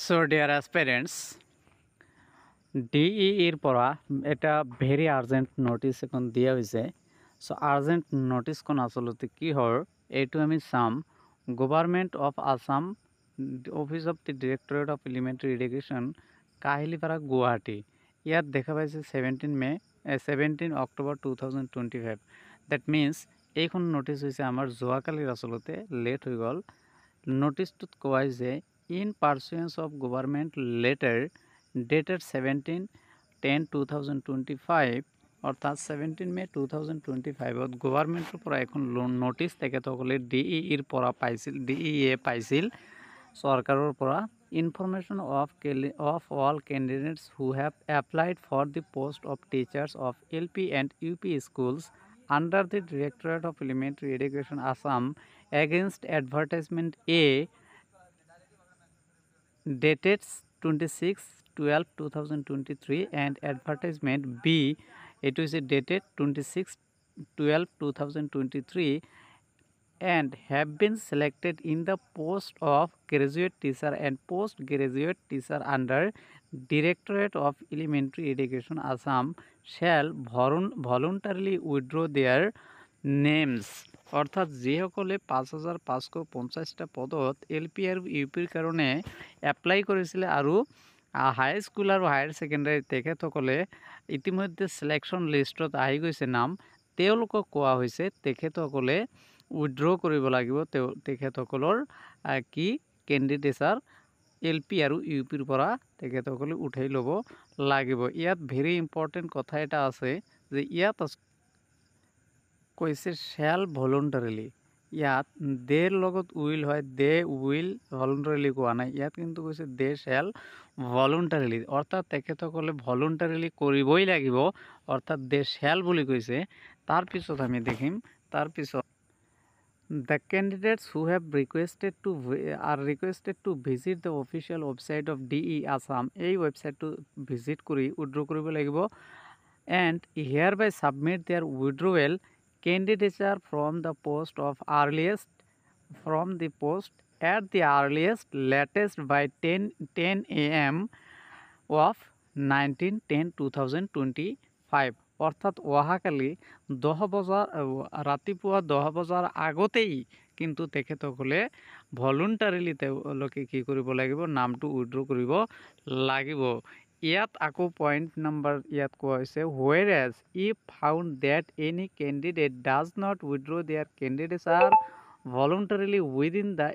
So dear aspirants, ডিইর পড়া এটা very urgent notice এখন দিয়া হয়েছে। সো আর্জেন্ট নোটিস কোন আসলতে কি হর এইটো আমি চাম। Government of Assam, office of the directorate of elementary education, Kahilipara Guwahati. ইয়াত দেখা পাইছে 17 অক্টোবৰ 2025। ডেট মিনছ এইখন নোটিছ হৈছে আমাৰ যোৱাকালিৰ আচলতে লেট হৈ গ'ল। নোটিছটোত কোৱা হৈছে in pursuance of government letter dated 17/10/2025, অৰ্থাৎ 17 মে 2025 গভৰ্নমেণ্টৰ পৰা এখন নোটিছ তেখেতসকলে ডিইৰ পৰা পাইছিল, ডিইয়ে পাইছিল চৰকাৰৰ পৰা। Information of all candidates who have applied for the post of teachers of LP and UP schools under the Directorate of Elementary Education Assam against advertisement A dated 26/12/2023 and advertisement B, it is dated 26/12/2023, and have been selected in the post of graduate teacher and postgraduate teacher under Directorate of Elementary Education Assam shall voluntarily withdraw their names। অৰ্থাৎ যিসকলে 5,550টা পদত LP আৰু UPৰ কাৰণে apply কৰিছিলে আৰু হাই school আৰু higher secondary তেখেতসকলে ইতিমধ্যে চিলেকশ্যন লিষ্টত আহি গৈছে নাম, তেওঁলোকক কোৱা হৈছে তেখেতসকলে উইথড্ৰ কৰিব লাগিব তেখেতসকলৰ কি কেণ্ডিডেচাৰ LP আৰু UPৰ পৰা তেখেতসকলে উঠাই ল'ব লাগিব। ইয়াত ভেৰি ইম্পৰ্টেণ্ট কথা এটা আছে যে ইয়াত কৈছে শ্যাল ভলুণ্টাৰিলি, ইয়াত দেৰ লগত উইল হয়, দে উইল ভলুণ্টাৰিলি কোৱা নাই। ইয়াত কিন্তু কৈছে দে শ্যাল ভলুণ্টাৰিলি, অৰ্থাৎ তেখেতসকলে ভলুণ্টাৰিলি কৰিবই লাগিব, অৰ্থাৎ দে শ্যাল বুলি কৈছে। তাৰপিছত আমি দেখিম, তাৰপিছত the candidates who have are requested to visit the official website of DE Assam, এই ৱেবছাইটটো ভিজিট কৰি উইথড্ৰ কৰিব লাগিব, and hereby submit their withdrawal candidature from the post at the earliest latest by 10 AM of 19/10/2025, অৰ্থাৎ অহাকালি 10 বজাৰ ৰাতিপুৱা 10 বজাৰ আগতেই কিন্তু তেখেতসকলে ভলুণ্টাৰিলি তেওঁলোকে কি কৰিব লাগিব, নামটো উইথড্ৰ কৰিব লাগিব। ইয়াত আকৌ পইণ্ট নম্বৰ ইয়াত কোৱা হৈছে whereas if found that any candidate does not withdraw their candidature voluntarily within the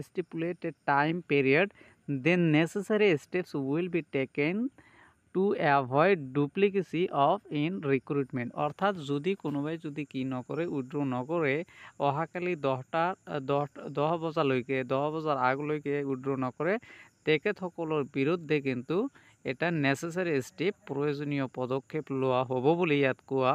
stipulated time period, then necessary steps will be taken to avoid duplicacy of in recruitment। অৰ্থাৎ যদি কোনোবাই যদি কি নকৰে, withdraw নকৰে, অহাকালি 10 বজাৰ আগলৈকে উইথড্ৰ নকৰে, তেখেতসকলৰ বিৰুদ্ধে কিন্তু এটা নেচেচাৰী ষ্টেপ, প্ৰয়োজনীয় পদক্ষেপ লোৱা হ'ব বুলি ইয়াত কোৱা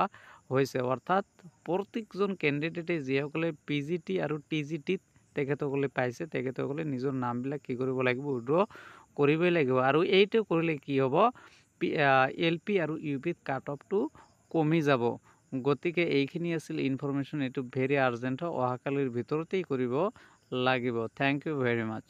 হৈছে। অৰ্থাৎ প্ৰত্যেকজন কেণ্ডিডেটে যিসকলে PGT আৰু TGTত তেখেতসকলে পাইছে, তেখেতসকলে নিজৰ নামবিলাক কি কৰিব লাগিব, উইথড্ৰ কৰিবই লাগিব। আৰু এইটো কৰিলে কি হ'ব, LP আৰু UPত কাট অফটো কমি যাব। গতিকে এইখিনি আছিল ইনফৰমেশ্যন, এইটো ভেৰি আৰ্জেণ্ট হয়, অহাকালিৰ ভিতৰতেই কৰিব লাগিব। Thank you very much.